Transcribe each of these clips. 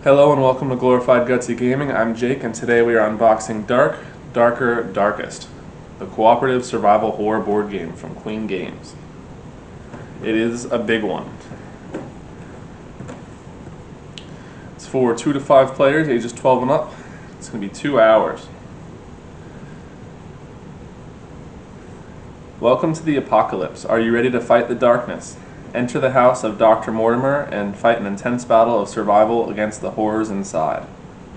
Hello and welcome to Glorified Gutsy Gaming. I'm Jake and today we are unboxing Dark, Darker, Darkest, the cooperative survival horror board game from Queen Games. It is a big one. It's for 2 to 5 players, ages 12 and up. It's going to be 2 hours. Welcome to the apocalypse. Are you ready to fight the darkness? Enter the house of Dr. Mortimer and fight an intense battle of survival against the horrors inside.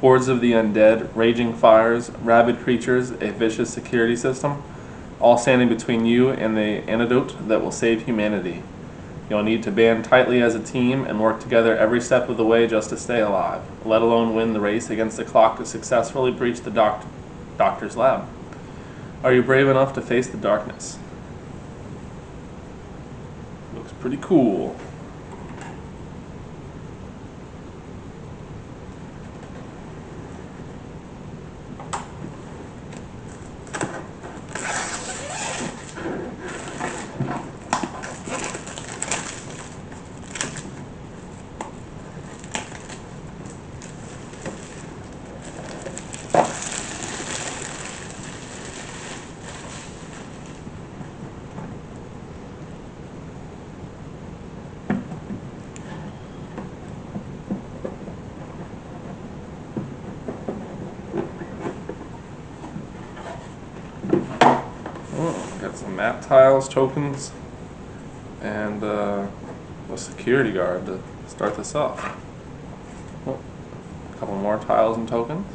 Hordes of the undead, raging fires, rabid creatures, a vicious security system, all standing between you and the antidote that will save humanity. You'll need to band tightly as a team and work together every step of the way just to stay alive, let alone win the race against the clock to successfully breach the doctor's lab. Are you brave enough to face the darkness? Looks pretty cool. Got some map tiles, tokens, and a security guard to start this off. Oh, a couple more tiles and tokens.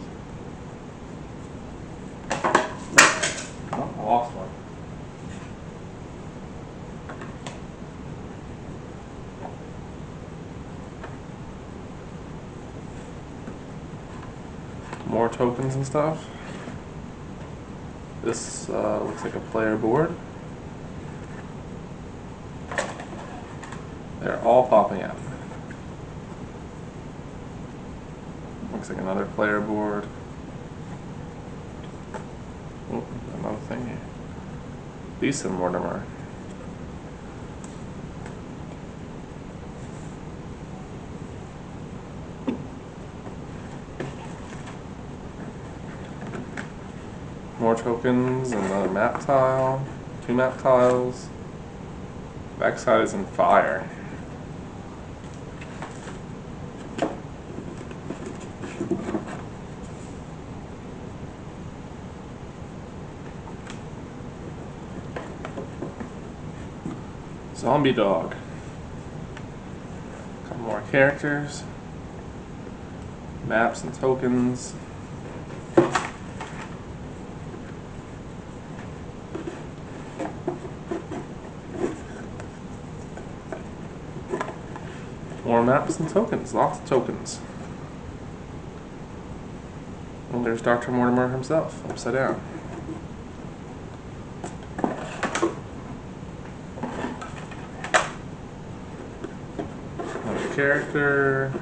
Oh, I lost one. More tokens and stuff. This looks like a player board. They're all popping out. Looks like another player board. Oh, another thing here. Lisa Mortimer. More tokens, another map tile, 2 map tiles. Backside is in fire. Zombie dog. A couple more characters. Maps and tokens. More maps and tokens, lots of tokens. And there's Dr. Mortimer himself, upside down. Another character.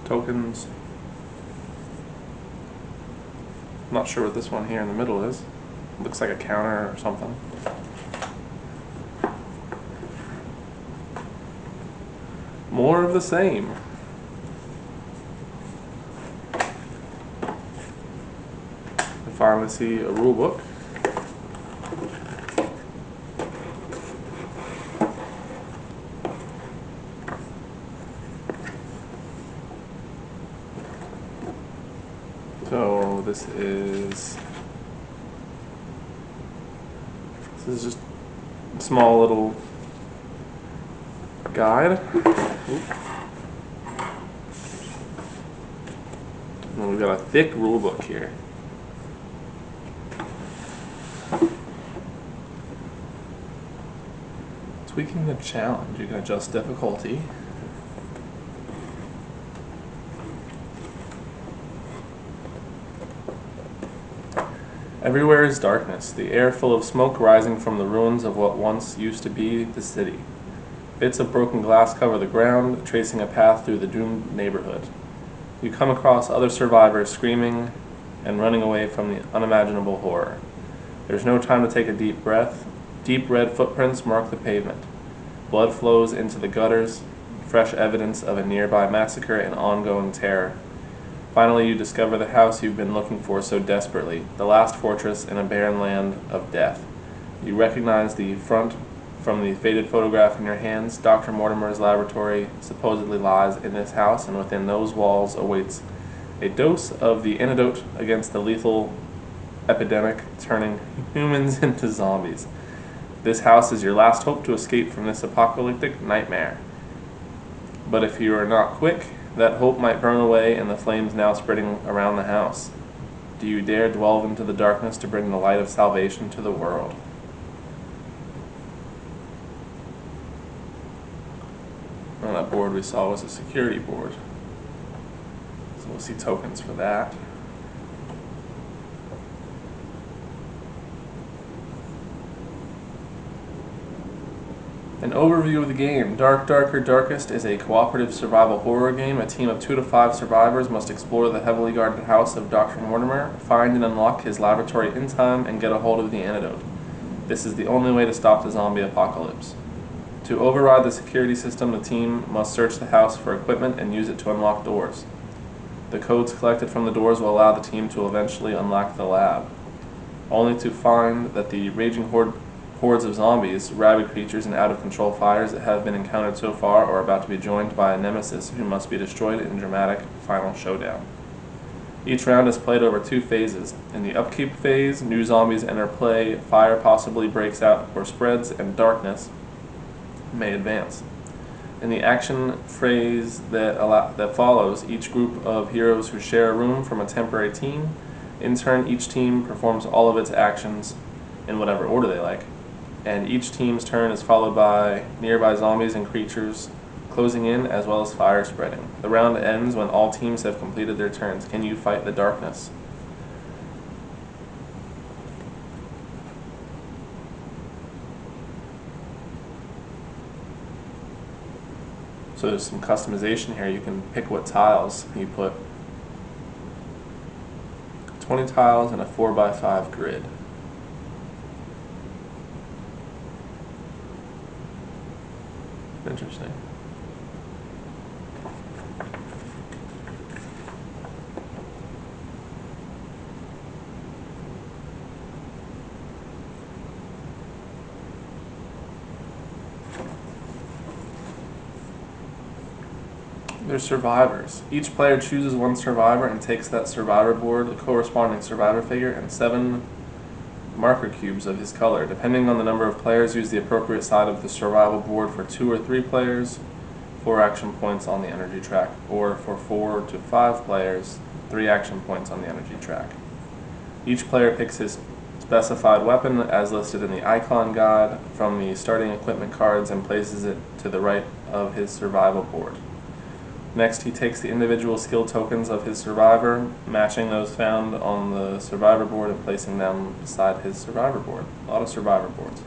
Tokens. I'm not sure what this one here in the middle is. Looks like a counter or something. More of the same. I finally see a rule book. So this is just a small little guide. And we've got a thick rule book here. Tweaking the challenge, you can adjust difficulty. Everywhere is darkness, the air full of smoke rising from the ruins of what once used to be the city. Bits of broken glass cover the ground, tracing a path through the doomed neighborhood. You come across other survivors screaming and running away from the unimaginable horror. There's no time to take a deep breath. Deep red footprints mark the pavement. Blood flows into the gutters, fresh evidence of a nearby massacre and ongoing terror. Finally, you discover the house you've been looking for so desperately, the last fortress in a barren land of death. You recognize the front from the faded photograph in your hands. Dr. Mortimer's laboratory supposedly lies in this house, and within those walls awaits a dose of the antidote against the lethal epidemic turning humans into zombies. This house is your last hope to escape from this apocalyptic nightmare. But if you are not quick, that hope might burn away in the flames now spreading around the house. Do you dare delve into the darkness to bring the light of salvation to the world? And that board we saw was a security board. So we'll see tokens for that. An overview of the game. Dark Darker Darkest is a cooperative survival horror game. A team of 2 to 5 survivors must explore the heavily guarded house of Dr. Mortimer, find and unlock his laboratory in time, and get a hold of the antidote. This is the only way to stop the zombie apocalypse. To override the security system, the team must search the house for equipment and use it to unlock doors. The codes collected from the doors will allow the team to eventually unlock the lab, only to find that the raging hordes of zombies, rabid creatures, and out-of-control fires that have been encountered so far are about to be joined by a nemesis who must be destroyed in a dramatic final showdown. Each round is played over 2 phases. In the upkeep phase, new zombies enter play, fire possibly breaks out or spreads, and darkness may advance. In the action phase that follows, each group of heroes who share a room from a temporary team. In turn, each team performs all of its actions in whatever order they like, and each team's turn is followed by nearby zombies and creatures closing in, as well as fire spreading. The round ends when all teams have completed their turns. Can you fight the darkness? So there's some customization here. You can pick what tiles you put. 20 tiles in a 4x5 grid. Interesting. They're survivors. Each player chooses one survivor and takes that survivor board, the corresponding survivor figure, and 7 marker cubes of his color. Depending on the number of players, use the appropriate side of the survival board for 2 or 3 players, 4 action points on the energy track, or for 4 to 5 players, 3 action points on the energy track. Each player picks his specified weapon as listed in the icon guide from the starting equipment cards and places it to the right of his survival board. Next, he takes the individual skill tokens of his survivor, matching those found on the survivor board and placing them beside his survivor board. A lot of survivor boards.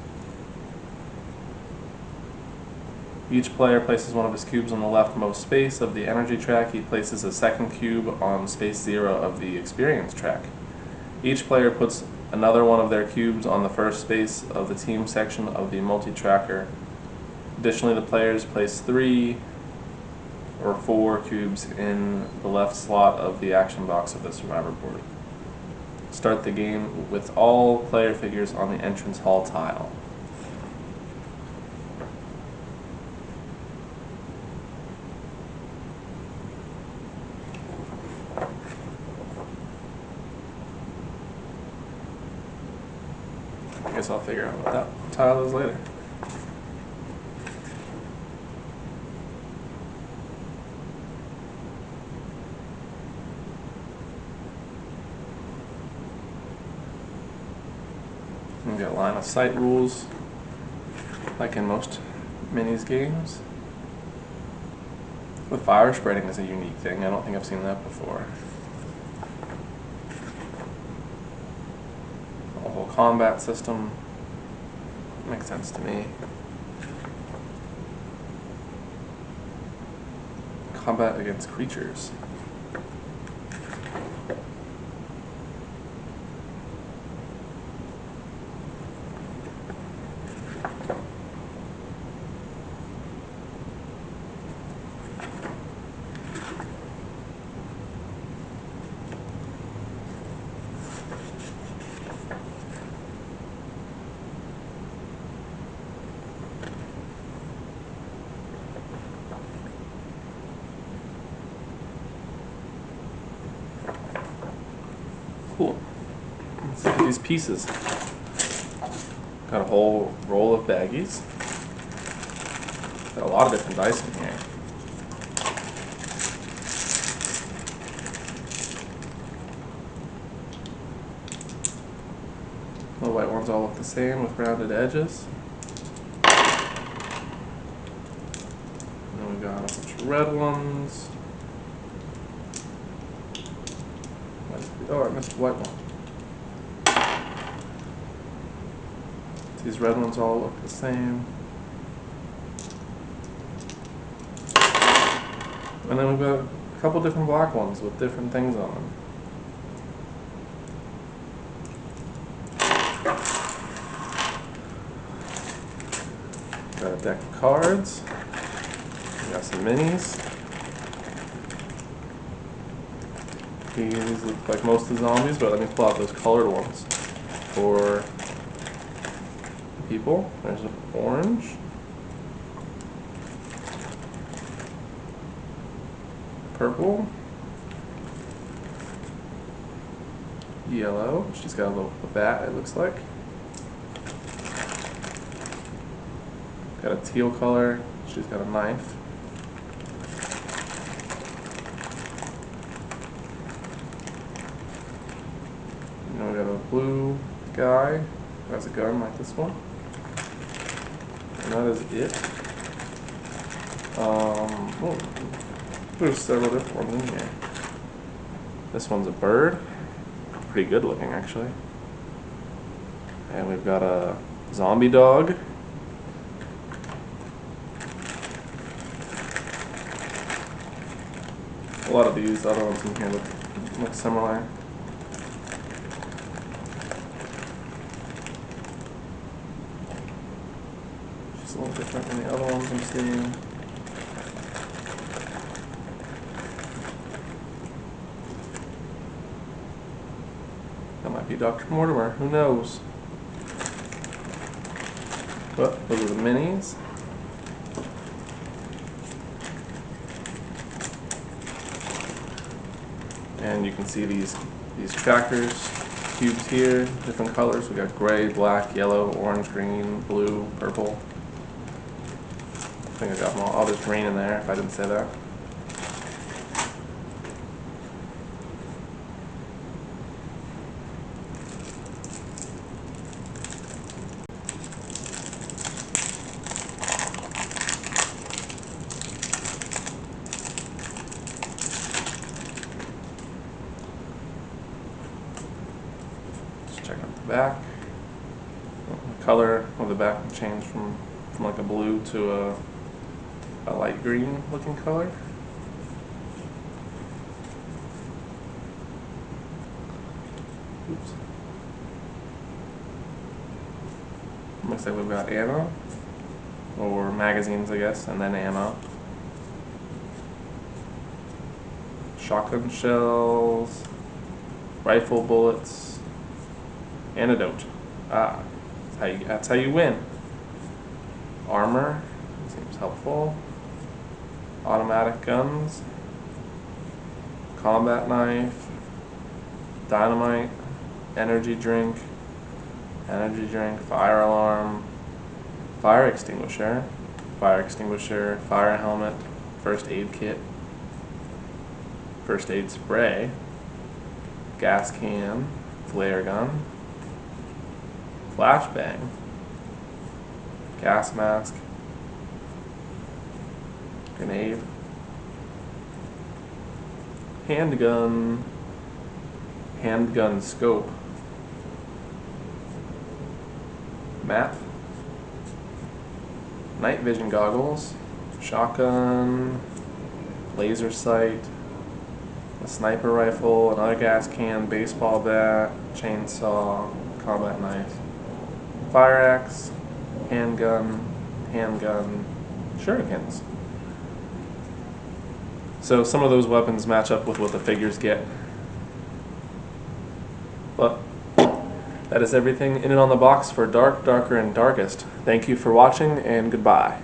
Each player places one of his cubes on the leftmost space of the energy track. He places a second cube on space 0 of the experience track. Each player puts another one of their cubes on the first space of the team section of the multi-tracker. Additionally, the players place 3 or 4 cubes in the left slot of the action box of the survivor board. Start the game with all player figures on the entrance hall tile. I guess I'll figure out what that tile is later. We've got line of sight rules, like in most minis games. The fire spreading is a unique thing. I don't think I've seen that before. The whole combat system makes sense to me. Combat against creatures. Cool. Let's look at these pieces. Got a whole roll of baggies. Got a lot of different dice in here. The white ones all look the same with rounded edges. And then we got a bunch of red ones. Oh, I missed the white one. These red ones all look the same. And then we've got a couple different black ones with different things on them. Got a deck of cards. We got some minis. These look like most of the zombies, but let me pull out those colored ones for people. There's an orange. Purple. Yellow. She's got a bat, it looks like. Got a teal color. She's got a knife. And then we got a blue guy who has a gun like this one. And that is it. There's several different ones in here. This one's a bird. Pretty good looking, actually. And we've got a zombie dog. A lot of these other ones in here look similar. Just a little different than the other ones I'm seeing. That might be Dr. Mortimer, who knows? But those are the minis. And you can see these trackers, cubes here, different colors. We got gray, black, yellow, orange, green, blue, purple. I think I got them all. There's green in there if I didn't say that. Check out the back. The color of the back will change from like a blue to a light green looking color. Oops. Looks like we've got ammo, or magazines I guess, and then ammo. Shotgun shells, rifle bullets, antidote. That's how you win. Armor, seems helpful. Automatic guns. Combat knife. Dynamite. Energy drink. Fire alarm. Fire extinguisher. Fire helmet. First aid kit. First aid spray. Gas can. Flare gun. Flashbang, gas mask, grenade, handgun scope, map, night vision goggles, shotgun, laser sight, a sniper rifle, another gas can, baseball bat, chainsaw, combat knife, fire axe, handgun, shurikens. So some of those weapons match up with what the figures get. But that is everything in and on the box for Dark, Darker, and Darkest. Thank you for watching, and goodbye.